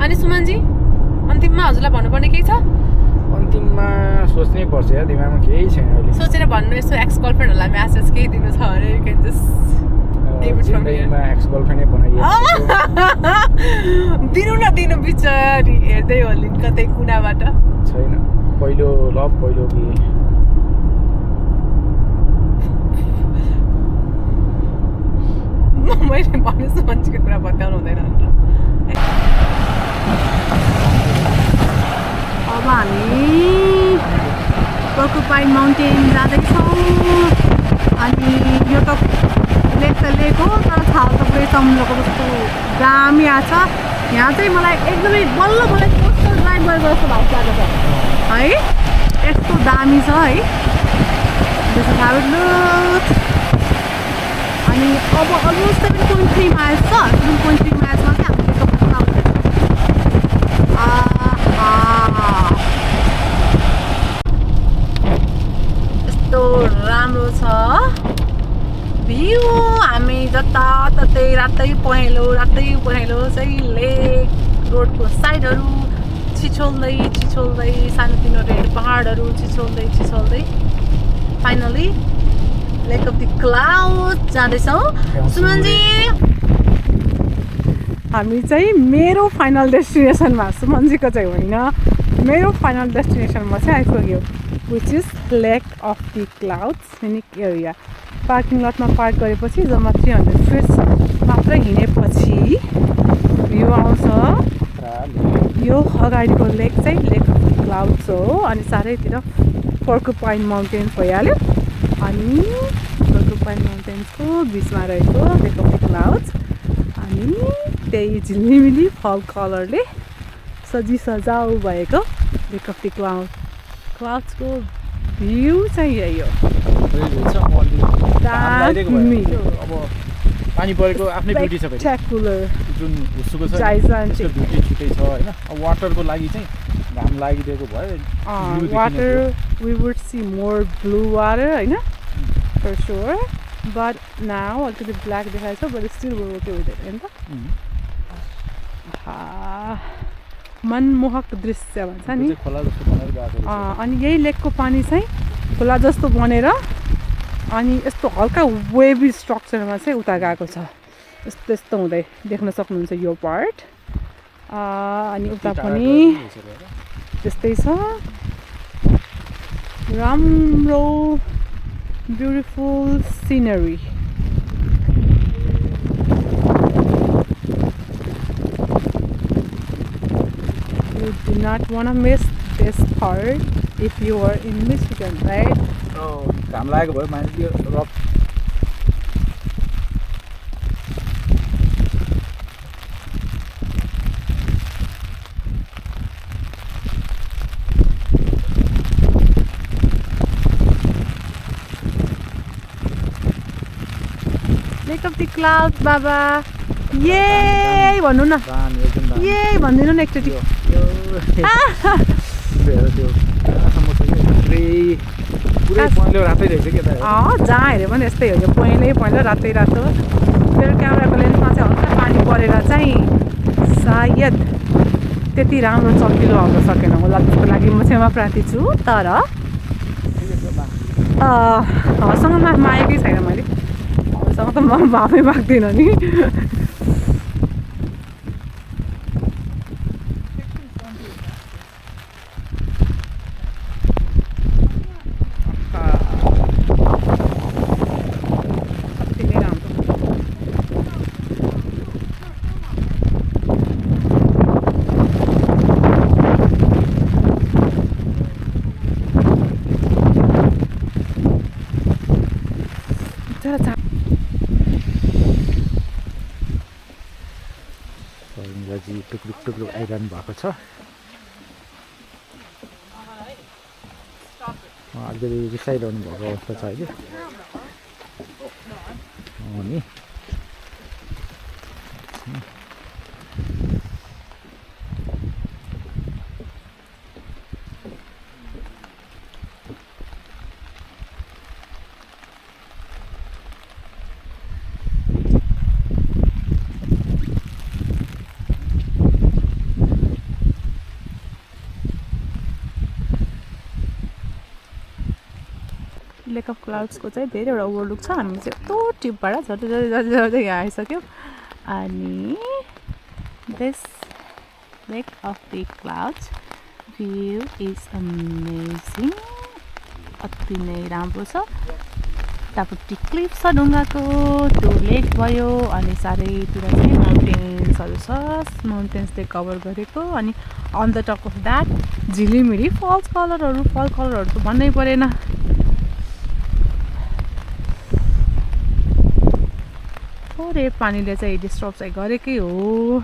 अनि सुमनजी अन्तिममा हजुरलाई भन्नुपर्ने केही छ? अन्तिममा सोच्नै पर्छ यार, दिमागमा केही छैन अहिले। सोचेर भन्नु, यसो एक्स गर्लफ्रेन्डहरूलाई म्यासेज केही दिनु छ भने यु क्यान जस्ट जिन्दगीमा एक्स गर्लफ्रेन्डै बनाइयो दिनु बिचारी हेर्दै होलिन् कतै कुनाबाट। छैन, पहिलो लभ पहिलो बिहे। मैले भने सुमनजीको कुरा बताउनु हुँदैन भनेर। अब हामी पोर्कुपाइन माउन्टेन जाँदैछौँ। अनि यो त लेक त लेक हो, तर छाल त पुरै समुद्रको जस्तो दामी आएको छ। यहाँ चाहिँ मलाई एकदमै बल्ल कोस्टल ड्राइभ गरेको जस्तो भाइ लागेको छ है, यस्तो दामी छ है। This is how it looks. अनि अब अलमोस्ट 7.3 माइल्स छ। 7.3 माइल्समा चाहिँ हामीले यस्तो राम्रो छ भ्यू। हामी जताततै रातै पहेँलो चाहिँ लेक रोडको साइडहरू छिछोल्दै सानोतिनो रेड पहाडहरू छिछोल्दै finally Lake of the Cloud जाँदैछौँ। सुमनजी हामी चाहिँ मेरो फाइनल डेस्टिनेसनमा, सुमनजीको चाहिँ होइन, मेरो फाइनल डेस्टिनेसनमा चाहिँ आइपुग्यो, which is Lake of the Cloud scenic area. Parking लटमा पार्क गरेपछि जम्मा 300 फिट्स मात्र हिँडेपछि भ्यू आउँछ। यो अगाडिको लेक चाहिँ लेक अफ द क्लाउड्स हो। अनि चारैतिर पोर्कुपाइन माउन्टेन्स भइहाल्यो। अनि पोर्कुपाइन माउन्टेन्सको बिचमा रहेको लेक अफ द क्लाउड्स। अनि त्यही झिलिमिली फल कलरले सजाउ भएको लेक अफ द क्लाउड्सको भ्यू चाहिँ यही हो। अब पानी परेको आफ्नै ब्युटी छ, जुन उसको छ त्यसको ब्युटी छुट्टै छ होइन। अब वाटरको लागि चाहिँ घाम लागिदिएको भयो। Water we would see more blue water होइन, फर स्योर। बट नाउ अलिकति ब्ल्याक देखाएको छ, but still we okay with it होइन त। मनमोहक दृश्य भन्छ नि। अनि यही लेकको पानी चाहिँ खोला जस्तो बनेर अनि यस्तो हल्का वेभी स्ट्रक्चरमा चाहिँ उता गएको छ। यस्तो हुँदै देख्न सक्नुहुन्छ यो पार्ट। अनि उता पनि त्यस्तै छ, राम्रो beautiful scenery. You do not want to miss this part if you are in Michigan, right? घाम लागेको भयो मान्छे rock. Lake of the Clouds, बाबा ये भन्नु न, ये भन्दिनु न एकचोटि। जहाँ हेऱ्यो भने यस्तै हो, यो पहेँलो रातै रातो। मेरो क्यामेराको लेन्समा चाहिँ हल्का पानी परेर चाहिँ सायद त्यति राम्रो चम्किलो आउन सकेन होला, त्यसको लागि म क्षमा प्रार्थी छु। तर हसँग मागेकै छैन मैले, हसँग त म भावै माग्दिनँ नि। टुक्रुक आइरहनु भएको छ। अलिकति रिसाइरहनु भएको अवस्था छ अहिले। अनि लेक अफ क्लाउड्सको चाहिँ धेरैवटा ओभरलुक छ हामी चाहिँ यस्तो टिपबाट झर्दै यहाँ आइसक्यौँ अनि this lake of the clouds view is amazing अति नै राम्रो छ यतापट्टि क्लिफ छ ढुङ्गाको त्यो लेक भयो अनि चारैतिर चाहिँ माउन्टेन्सहरू छ माउन्टेन्सले कभर गरेको अनि on the top of that झिलिमिली फल कलरहरू त भन्नै परेन थोरै पानीले चाहिँ डिस्टर्ब चाहिँ गरेकै हो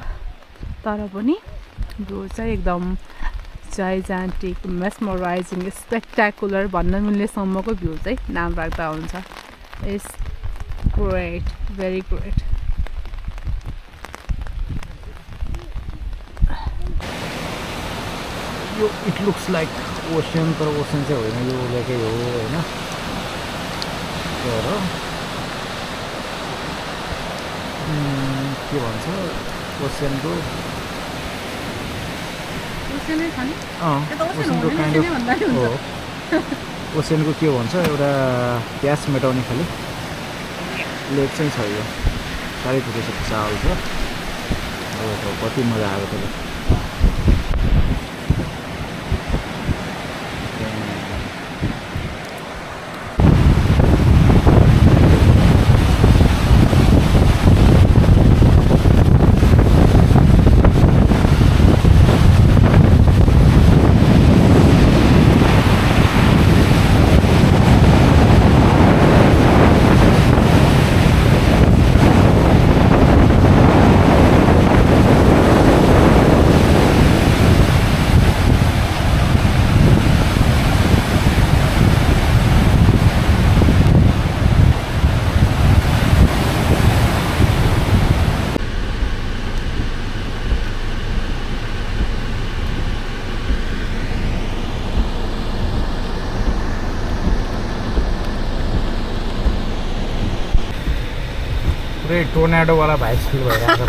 तर पनि भ्यू चाहिँ एकदम जाइजान्टिक मेस्मराइजिङ स्पेक्ट्याकुलर भन्न मिल्नेसम्मको भ्यू चाहिँ नाम राख्दा हुन्छ इट्स ग्रेट भेरी ग्रेट यो इट लुक्स लाइक ओसन तर ओसन चाहिँ होइन यो लेकै हो होइन तर के भन्छ ओसनको ओसनको काइन्ड अफ हो ओसनको के भन्छ एउटा प्यास मेटाउने खाले लेक चाहिँ छ यो चारैतिर चावल छ कति मजा आयो त्यसलाई पुरै टोर्नाडोवाला भाइब फिल भइरहेको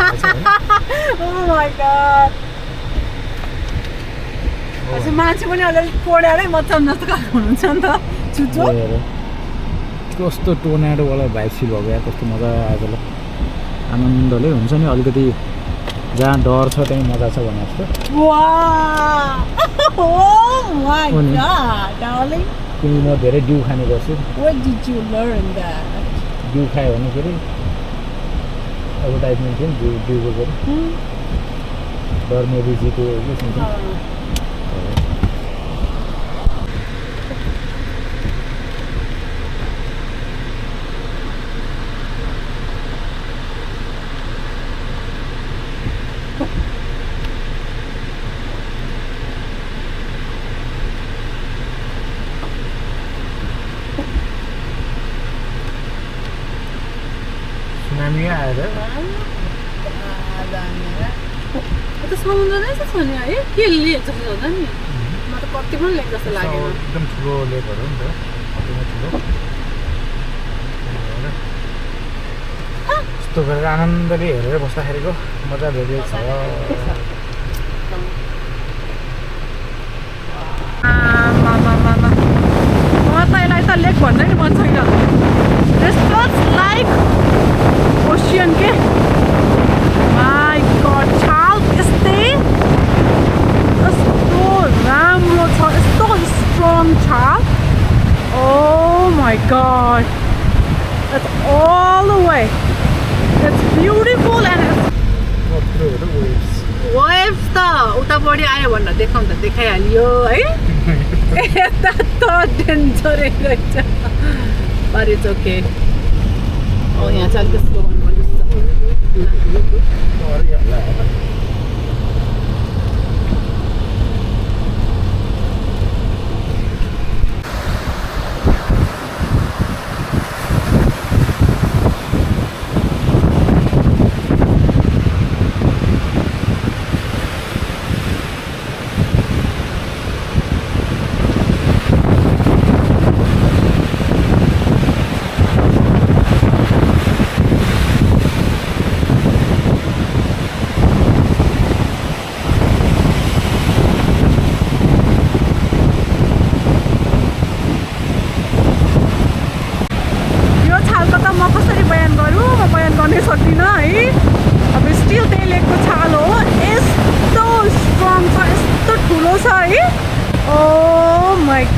छ मान्छे पनि अलिअलि पोडारै मचाउनु जस्तो खालको हुनुहुन्छ नि त छुचो कस्तो टोर्नाडोवाला भाइब फिल भएको या कस्तो मजा आएको ल आनन्दले हुन्छ नि अलिकति जहाँ डर छ त्यहीँ मजा छ भने जस्तो तिमी म धेरै डिउ खाने गर्छु डिउ खायो भने फेरि एडभर्टाइजमेन्ट थियो नि डिउको फेरि डरने रुचिको उयो सुन्छ सुनामी आएर समुद्र नै छ नि है के लेक जस्तो होला नि म त कति पनि लेक जस्तो लागेन एकदम ठुलो लेकहरू नि त कति ठुलो यस्तो गरेर आनन्दले हेरेर बस्दाखेरिको मजा भेटेको छ म त यसलाई त लेक भन्नै मन छैन लाइक ओसियन के माई गड छाल यस्तै यस्तो राम्रो छ यस्तो स्ट्रङ छाल oh my god it's all the way it's beautiful and waves त उता बढी आयो भनेर देखाउनु त देखाइहालियो है यता त डेन्जरै रहेछ but it's okay oh यहाँ चाहिँ अलिक स्लो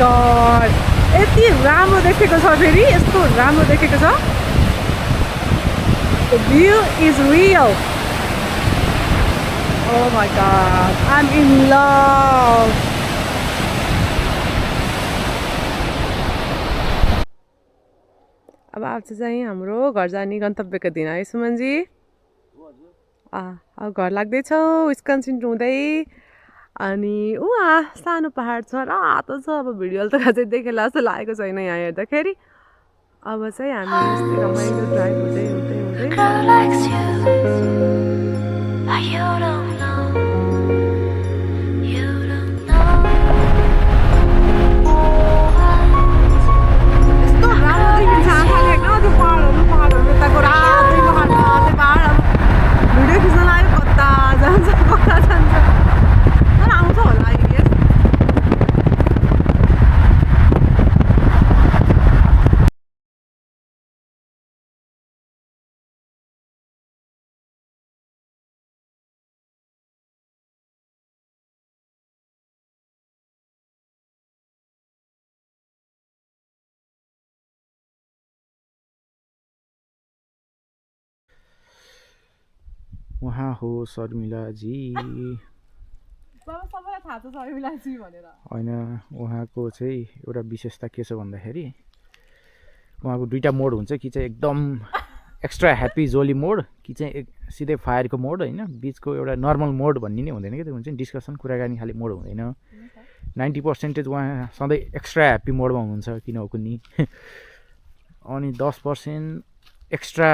गॉड यति राम्रो देखेको छ फेरि यस्तो राम्रो देखेको छ The view is real. Oh my god, I'm in love. अब आज चाहिँ हाम्रो घर जाने गन्तव्यको दिन है सुमनजी अब घर लाग्दैछौ विस्कन्सिन हुँदै अनि सानो पहाड छ रातो छ अब भिडियोले त खासै देखेला जस्तो लागेको छैन यहाँ हेर्दाखेरि अब चाहिँ हामी यस्तै रमाइलो ड्राइभ हुँदै हुँदै हुँदै यस्तो राम्रो देखिन्छ आँखाले होइन त्यो पहाडहरू यताको रातै पहाड रातै पहाड भिडियो खिच्न लाग्यो कता जान्छ तर आउँछ होला आई गेस उहाँ हो शर्मिलाजी सबैलाई थाहा छ शर्मिलाजी भनेर होइन उहाँको चाहिँ एउटा विशेषता के छ भन्दाखेरि उहाँको दुईवटा मोड हुन्छ कि चाहिँ एकदम एक्स्ट्रा ह्याप्पी जोली मोड कि चाहिँ सिधै फायरको मोड होइन बिचको एउटा नर्मल मोड भन्ने नै हुँदैन कि त्यो हुन्छ नि डिस्कसन कुराकानी खालि मोड हुँदैन 90% उहाँ सधैँ एक्स्ट्रा ह्याप्पी मोडमा हुनुहुन्छ किन हो कुनै अनि 10% एक्स्ट्रा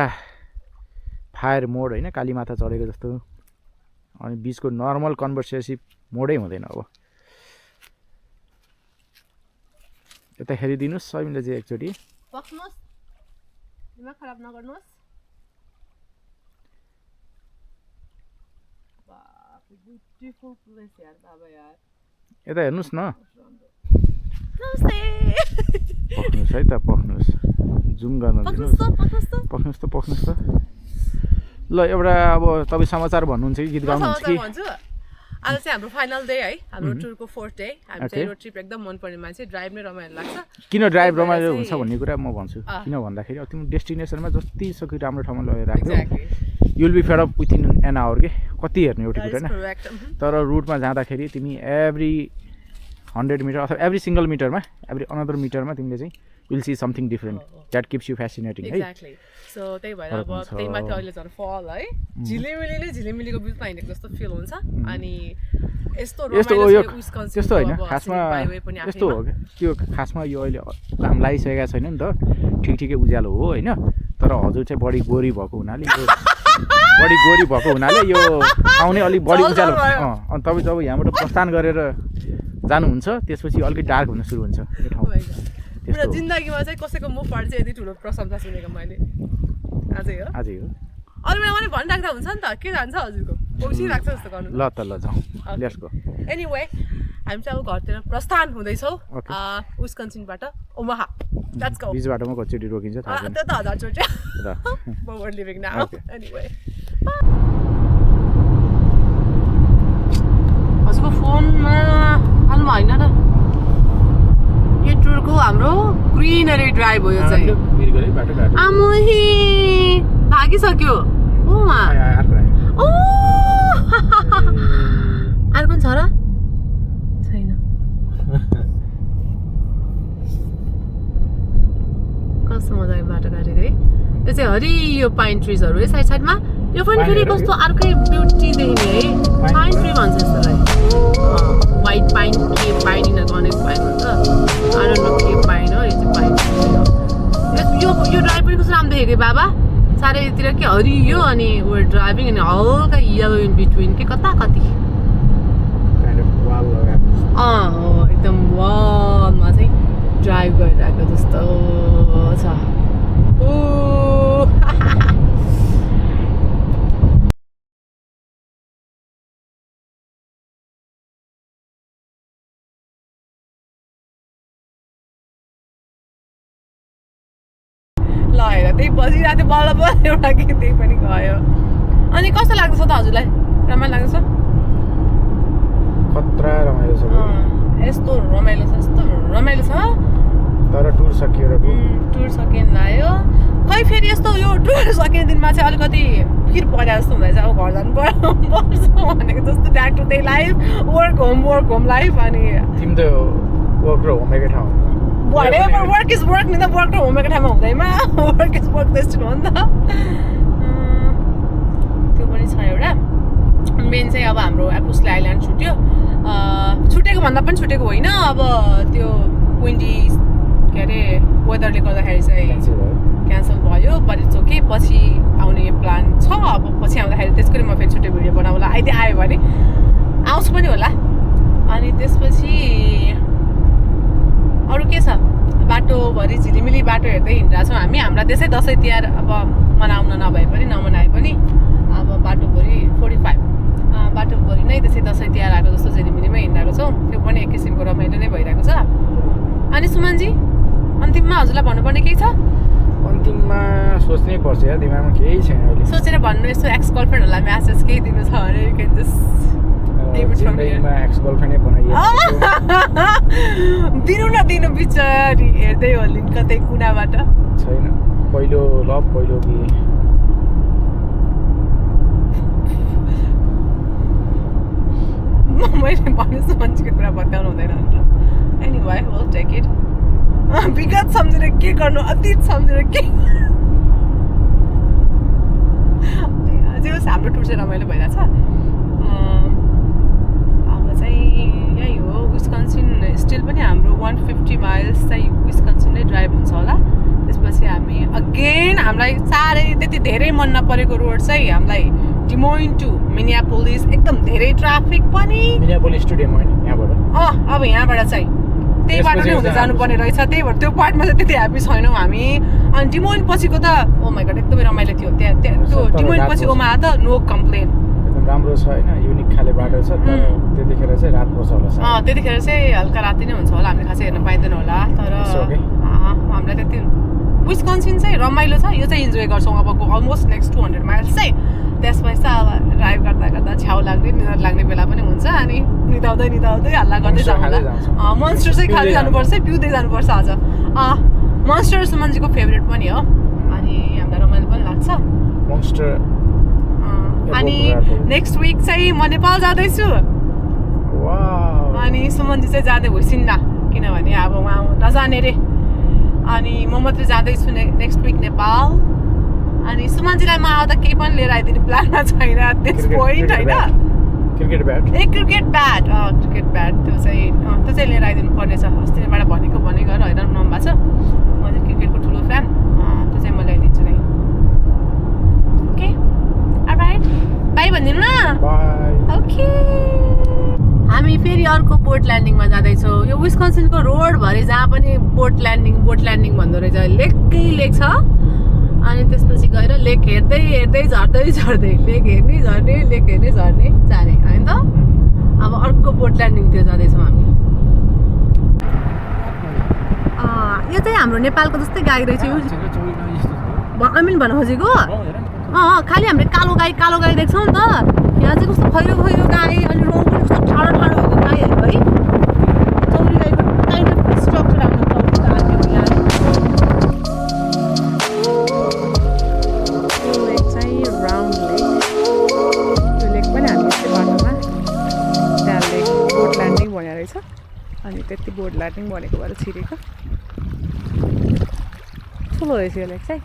फायर मोड होइन कालीमाता चढेको जस्तो अनि बिचको नर्मल कन्भर्सेसिभ मोडै हुँदैन अब यता हेरिदिनुहोस् शर्मिलाजी एकचोटि बस्नुहोस् दिमाग खराब नगर्नुहोस् ब्युटिफुल प्लेस यार बाबा यार यता हेर्नुहोस् न नमस्ते पख्नुहोस् है त पख्नुहोस् जुम गर्न पख्नुहोस् त ल एउटा अब तपाईँ समाचार भन्नुहुन्छ कि गीत गाउनुहुन्छ कि भन्छु आज चाहिँ हाम्रो फाइनल डे है हाम्रो टुरको 4th डे हामी चाहिँ रोड ट्रिप एकदम मनपर्ने मान्छे ड्राइभ नै रमाइलो लाग्छ किन ड्राइभ रमाइलो हुन्छ भन्ने कुरा म भन्छु किन भन्दाखेरि अब तिम्रो डेस्टिनेसनमा जति सक्यो राम्रो ठाउँमा लगेर राख्यो you will be fed up within an hour के कति हेर्ने एउटा कुरा होइन तर रुटमा जाँदाखेरि तिमी एभ्री 100 मिटर अथवा एभ्री सिङ्गल मिटरमा एभ्री अनदर मिटरमा तिमीले चाहिँ will see something different that kips you fascinating है सो त्यही भएर अब त्यही माथि अहिले झन् फल है झिलिमिलीको बिचमा हिँडेको जस्तो फिल हुन्छ अनि यस्तो त्यस्तो होइन खासमा यस्तो हो त्यो खासमा यो अहिले घाम लागिसकेको छैन नि त ठिकै उज्यालो हो होइन तर हजुर चाहिँ बढी गोरी भएको हुनाले यो आउने अलिक बढी उज्यालो अनि तपाईँ जब यहाँबाट प्रस्थान गरेर जानुहुन्छ त्यसपछि अलिकति डार्क हुन सुरु हुन्छ यो ठाउँ मेरो जिन्दगीमा चाहिँ कसैको मुखबाट चाहिँ यति ठुलो प्रशंसा सुनेको मैले आजै हो अरू बेला पनि भनिराख्दा हुन्छ नि त के जान्छ हजुरको पैसा राख्छ जस्तो गर्नु ल त ल जाउँ लेट्स गो एनीवे हामी चाहिँ अब घरतिर प्रस्थान हुँदैछौँ विस्कन्सिनबाट ओमाहा लेट्स गो बीच बाटोमा कतिचोटि रोकिन्छ त्यो त 1000 चोटि but we're leaving now anyway हजुरको फोनमा हाल्नु होइन र यो टुरको हाम्रो ग्रिनरी ड्राइभ हो यो चाहिँ आमोही भागिसक्यो अर्को छ र छैन कस्तो मजाको बाटो काटेको है यो चाहिँ हरियो पाइन ट्रिजहरू है साइड साइडमा यो पनि फेरि कस्तो अर्कै ब्युटी देखिने है पाइन ट्री भन्छ यसलाई वाइट पाइन के पाइन यिनीहरूको अनेक पाइन भन्छ आरो के पाइन हो यो चाहिँ पाइन यो ड्राइभ पनि कस्तो राम्रो देखेको बाबा चारैतिर के हरियो अनि वेयर ड्राइभिङ अनि हल्का येलो इन बिट्विन के कता कति हो एकदम वालमा चाहिँ ड्राइभ गरिरहेको जस्तो छ ल हेर त्यही बसिरहेको थियो बल्ल बल्ल एउटा के त्यही पनि गयो अनि कस्तो लाग्दैछ त हजुरलाई रमाइलो लाग्दैछ खतरा रमाइलो छ यस्तो रमाइलो छ तर टुर सकियो र टुर सकिन लाग्यो खै फेरि यस्तो यो टुर सकिने दिनमा चाहिँ अलिकति फिर परे जस्तो हुँदैछ अब घर जानु पर्छ भनेको जस्तो back to the life work home life अनि तिमी त वर्क र होम एकै ठाउँ whatever work is work नि त वर्क र होमको ठाउँमा हुँदैमा वर्क इज वर्क डेस्टिनी हो नि त त्यो पनि छ एउटा मेन चाहिँ अब हाम्रो एपुस्ले आइल्यान्ड छुटेको भन्दा पनि छुटेको होइन अब त्यो विन्डी के अरे वेदरले गर्दाखेरि चाहिँ क्यान्सल भयो बट इट्स ओके पछि आउने प्लान छ अब पछि आउँदाखेरि त्यसको म फेरि छुट्टै भिडियो बनाउँला अहिले आयो भने आउँछु पनि होला अनि त्यसपछि अरू के छ बाटोभरि झिलिमिली बाटो हेर्दै हिँडिरहेको छौँ हामी हाम्रा त्यसै दसैँ तिहार अब मनाउन नभए पनि नमनाए पनि अब बाटोभरि 45 बाटोभरि नै त्यसै दसैँ तिहार आएको जस्तो झिलिमिलीमै हिँडिरहेको छौँ त्यो पनि एक किसिमको रमाइलो नै भइरहेको छ अनि सुमनजी अन्तिममा हजुरलाई भन्नुपर्ने केही छ अन्तिममा सोच्नै पर्छ यार दिमागमा केही छैन अहिले सोचेर भन्नु यस्तो एक्स गर्लफ्रेन्डहरूलाई म्यासेज केही दिनु छ भने यु क्यान जस्ट जिन्दगीमा एक्स गर्लफ्रेन्डै बनाइयो दिनु बिचारी हेर्दै होलिन् कतै कुनाबाट छैन पहिलो लभ पहिलो बिहे मैले भनेछु मान्छेको कुरा बताउनु हुँदैन एनीवे विल टेक इट विगत सम्झेर के गर्नु अतीत सम्झेर के जे होस् हाम्रो टुर चाहिँ रमाइलो भइरहेछ अब चाहिँ यही हो विस्कन्सिन स्टिल पनि हाम्रो 150 माइल्स चाहिँ विस्कन्सिन नै ड्राइभ हुन्छ होला त्यसपछि हामी अगेन हामीलाई साह्रै त्यति धेरै मन नपरेको रोड चाहिँ हामीलाई डिमोइन टु मिनियापोलिस एकदम धेरै ट्राफिक पनि मिनियापोलिस टु डिमोइन यहाँबाट अब यहाँबाट चाहिँ त्यही बाटो नै हुँदै जानुपर्ने रहेछ त्यही भएर त्यो पार्टमा चाहिँ त्यति ह्याप्पी छैनौँ हामी अनि डिमोइन पछिको त ओ माइ गॉड एकदमै रमाइलो थियो त्यहाँ त्यो डिमोइन पछि ओमा त नो कम्प्लेन एकदम राम्रो छ होइन युनिक खाले बाटो छ तर त्यतिखेर चाहिँ रात पर्छ होला त्यतिखेर चाहिँ हल्का राति नै हुन्छ होला हामीले खासै हेर्न पाइँदैन होला तर हामीलाई त्यति विस्कन्सिन चाहिँ रमाइलो छ यो चाहिँ इन्जोय गर्छौँ अबको अलमोस्ट नेक्स्ट 200 माइल्स चाहिँ त्यसपछि त अब ड्राइभ गर्दा छ्याउ लाग्ने निद्रा लाग्ने बेला पनि हुन्छ अनि निदाउँदै हल्ला गर्दै जाउँ होला मन्स्टर चाहिँ खाँदै जानुपर्छ पिउँदै जानुपर्छ आज मन्स्टर सुमनजीको फेभरेट पनि हो अनि हामीलाई रमाइलो पनि लाग्छ मन्स्टर अनि नेक्स्ट विक चाहिँ म नेपाल जाँदैछु अनि सुमनजी चाहिँ जाँदै भइसिन्न किनभने अब उहाँ नजाने रे अनि म मात्रै जाँदैछु नेक्स्ट विक नेपाल अनि सुमनजीलाई म आउँदा केही पनि लिएर आइदिने प्लानमा छैन त्यस पोइन्ट होइन क्रिकेट ब्याट क्रिकेट ब्याट त्यो चाहिँ लिएर आइदिनु पर्नेछ अस्तिबाट भनेको गर होइन नम्बर छ म चाहिँ क्रिकेटको ठुलो फ्यान त्यो चाहिँ म ल्याइदिन्छु नै ओके अलराइट बाई भनिदिनु न ओके हामी फेरि अर्को बोट ल्यान्डिङमा जाँदैछौँ यो विस्कन्सिनको रोडभरि जहाँ पनि बोट ल्यान्डिङ भन्दो रहेछ लेकै लेक छ अनि त्यसपछि गएर लेक हेर्दै झर्दै लेक हेर्ने झर्ने जाने होइन त अब अर्को बोट ल्यान्डिङतिर जाँदैछौँ हामी यो चाहिँ हाम्रो नेपालको जस्तै गाई रहेछ अमिन भन्न खोजेको खालि हामीले कालो गाई देख्छौँ नि त यहाँ चाहिँ कस्तो खैरो गाई अनि रौँ पनि कस्तो ठाडो भएको गाईहरू है चौरी गाईको काइन्ड अफ स्ट्रक्चर हाम्रो अनि त्यति बोट ल्यान्डिङ भनेको भएर छिरेको ठुलो रहेछ यो लेक चाहिँ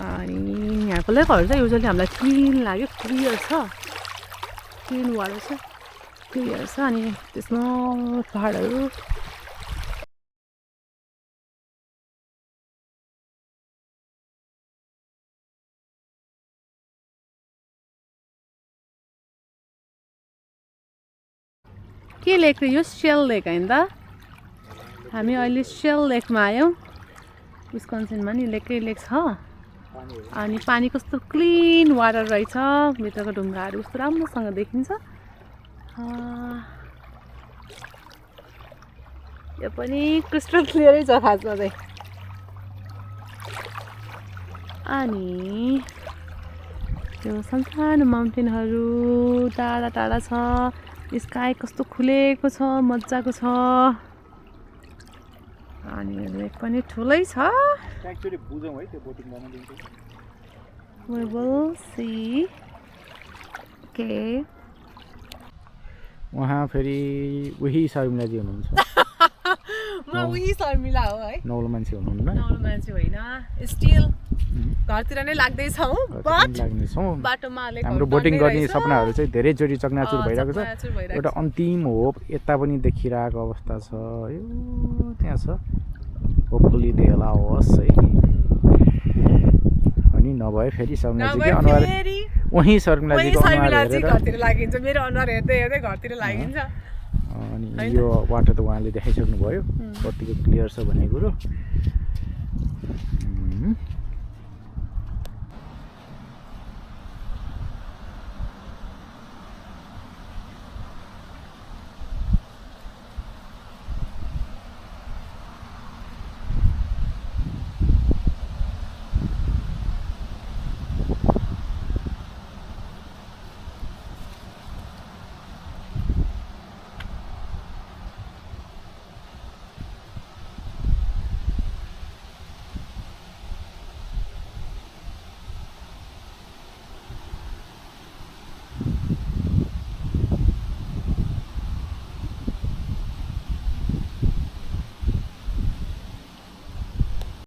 अनि यहाँको लेकहरू चाहिँ युजली हामीलाई क्लिन लाग्यो क्लियर छ क्लिन वाटर छ क्लियर छ अनि त्यसमा पहाडहरू के लेक यो सेल लेक होइन त हामी अहिले सेल लेकमा आयौँ विस्कन्सिनमा नि लेकै लेक छ अनि पानी कस्तो क्लिन वाटर रहेछ भित्रको ढुङ्गाहरू कस्तो राम्रोसँग देखिन्छ यो पनि क्रिस्टल क्लियरै छ खासमा चाहिँ अनि त्यो सानो माउन्टेनहरू टाढा छ स्काई कस्तो खुलेको छ मजाको छ अनि लेक पनि ठुलै छ एक्चुअली बुझौँ है त्यो बोटिङ गर्न दिन्छ we will see okay उहाँ फेरि उही शर्मिलाजी हुनुहुन्छ म उही शर्मिला हो है नौलो मान्छे हुनुहुन्न नौलो मान्छे होइन स्टिल घरतिर नै लाग्दैछौँ बट लाग्नेछौँ बाटोमा अलिक हाम्रो बोटिङ गर्ने सपनाहरू चाहिँ धेरैचोटि चकनाचुर भइरहेको छ एउटा अन्तिम होप यता पनि देखिरहेको अवस्था छ यो त्यहाँ छ होपफुली देला होस् है अनि नभए फेरि शर्मिलाजीकै अनुहार उही शर्मिलाजीको अनुहार हेरेर घरतिर लागिन्छ मेरो अनुहार हेर्दै हेर्दै घरतिर लागिन्छ अनि यो वाटर त उहाँले देखाइसक्नु भयो कतिको क्लियर छ भन्ने कुरो